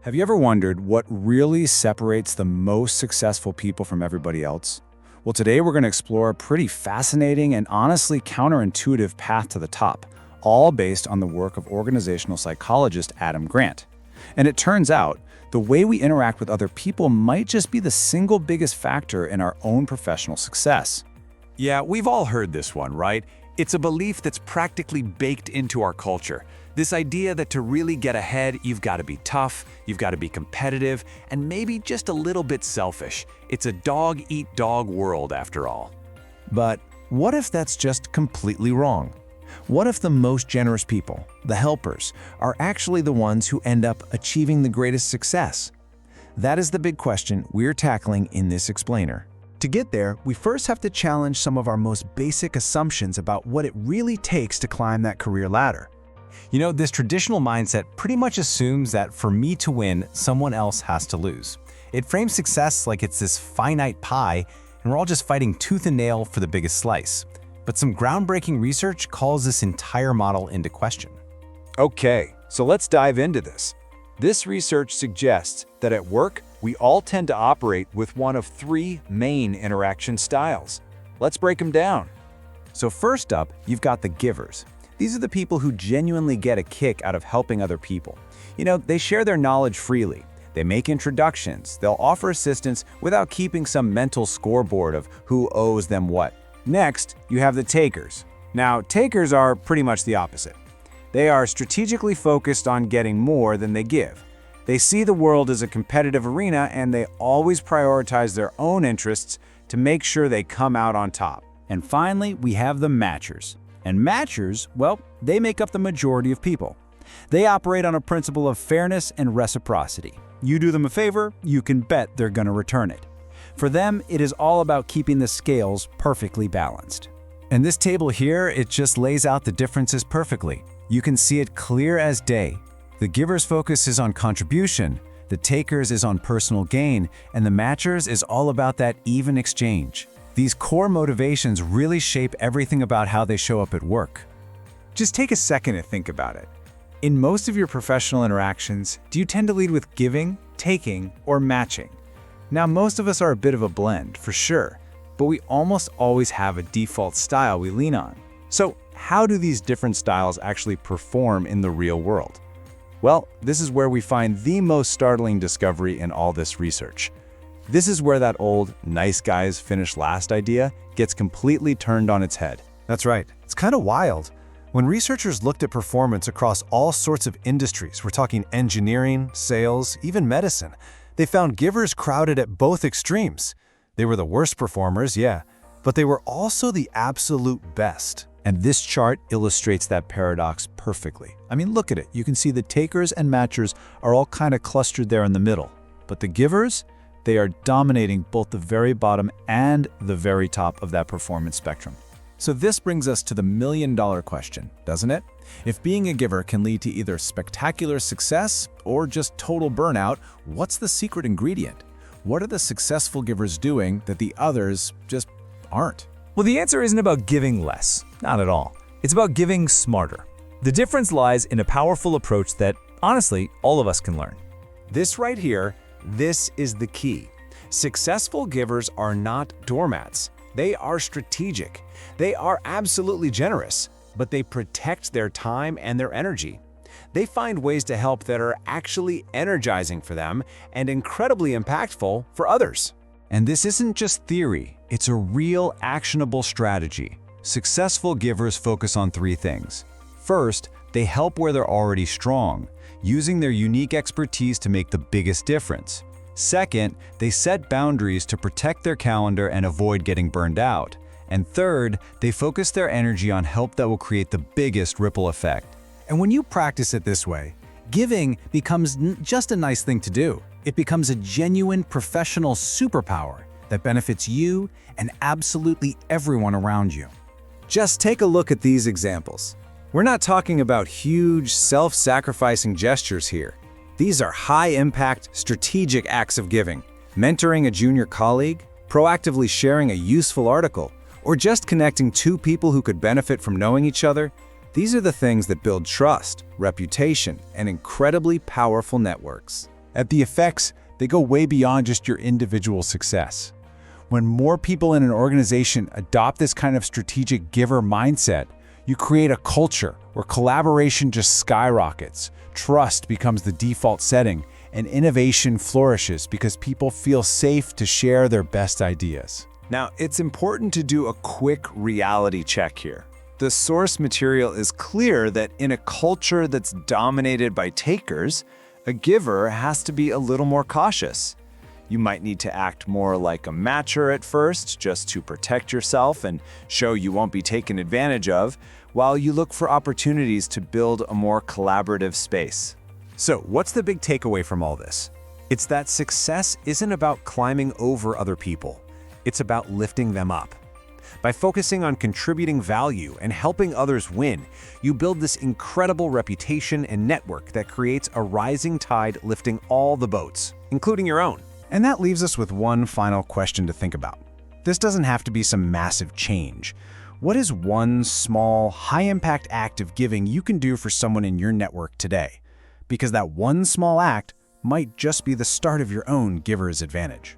Have you ever wondered what really separates the most successful people from everybody else? Well, today we're going to explore a pretty fascinating and honestly counterintuitive path to the top, all based on the work of organizational psychologist Adam Grant. And it turns out, the way we interact with other people might just be the single biggest factor in our own professional success. Yeah, we've all heard this one, right? It's a belief that's practically baked into our culture. This idea that to really get ahead, you've got to be tough, you've got to be competitive, and maybe just a little bit selfish. It's a dog-eat-dog world, after all. But what if that's just completely wrong? What if the most generous people, the helpers, are actually the ones who end up achieving the greatest success? That is the big question we're tackling in this explainer. To get there, we first have to challenge some of our most basic assumptions about what it really takes to climb that career ladder. You know, this traditional mindset pretty much assumes that for me to win, someone else has to lose. It frames success like it's this finite pie, and we're all just fighting tooth and nail for the biggest slice. But some groundbreaking research calls this entire model into question. Okay, so let's dive into this. This research suggests that at work, we all tend to operate with one of three main interaction styles. Let's break them down. So first up, you've got the givers. These are the people who genuinely get a kick out of helping other people. You know, they share their knowledge freely. They make introductions. They'll offer assistance without keeping some mental scoreboard of who owes them what. Next, you have the takers. Now, takers are pretty much the opposite. They are strategically focused on getting more than they give. They see the world as a competitive arena, and they always prioritize their own interests to make sure they come out on top. And finally, we have the matchers. And matchers, well, they make up the majority of people. They operate on a principle of fairness and reciprocity. You do them a favor, you can bet they're going to return it. For them, it is all about keeping the scales perfectly balanced. And this table here, it just lays out the differences perfectly. You can see it clear as day. The giver's focus is on contribution, the taker's is on personal gain, and the matcher's is all about that even exchange. These core motivations really shape everything about how they show up at work. Just take a second to think about it. In most of your professional interactions, do you tend to lead with giving, taking, or matching? Now, most of us are a bit of a blend, for sure, but we almost always have a default style we lean on. So, how do these different styles actually perform in the real world? Well, this is where we find the most startling discovery in all this research. This is where that old nice guys finish last idea gets completely turned on its head. That's right. It's kind of wild. When researchers looked at performance across all sorts of industries, we're talking engineering, sales, even medicine, they found givers crowded at both extremes. They were the worst performers, yeah, but they were also the absolute best. And this chart illustrates that paradox perfectly. I mean, look at it. You can see the takers and matchers are all kind of clustered there in the middle. But the givers, they are dominating both the very bottom and the very top of that performance spectrum. So this brings us to the million-dollar question, doesn't it? If being a giver can lead to either spectacular success or just total burnout, what's the secret ingredient? What are the successful givers doing that the others just aren't? Well, the answer isn't about giving less, not at all. It's about giving smarter. The difference lies in a powerful approach that, honestly, all of us can learn. This right here, this is the key. Successful givers are not doormats. They are strategic. They are absolutely generous, but they protect their time and their energy. They find ways to help that are actually energizing for them and incredibly impactful for others. And this isn't just theory, it's a real actionable strategy. Successful givers focus on three things. First, they help where they're already strong, using their unique expertise to make the biggest difference. Second, they set boundaries to protect their calendar and avoid getting burned out. And third, they focus their energy on help that will create the biggest ripple effect. And when you practice it this way, giving becomes just a nice thing to do. It becomes a genuine professional superpower that benefits you and absolutely everyone around you. Just take a look at these examples. We're not talking about huge, self-sacrificing gestures here. These are high-impact, strategic acts of giving. Mentoring a junior colleague, proactively sharing a useful article, or just connecting two people who could benefit from knowing each other. These are the things that build trust, reputation, and incredibly powerful networks. And the effects, they go way beyond just your individual success. When more people in an organization adopt this kind of strategic giver mindset, you create a culture where collaboration just skyrockets, trust becomes the default setting, and innovation flourishes because people feel safe to share their best ideas. Now, it's important to do a quick reality check here. The source material is clear that in a culture that's dominated by takers, a giver has to be a little more cautious. You might need to act more like a matcher at first, just to protect yourself and show you won't be taken advantage of, while you look for opportunities to build a more collaborative space. So, what's the big takeaway from all this? It's that success isn't about climbing over other people. It's about lifting them up. By focusing on contributing value and helping others win, you build this incredible reputation and network that creates a rising tide lifting all the boats, including your own. And that leaves us with one final question to think about. This doesn't have to be some massive change. What is one small, high-impact act of giving you can do for someone in your network today? Because that one small act might just be the start of your own giver's advantage.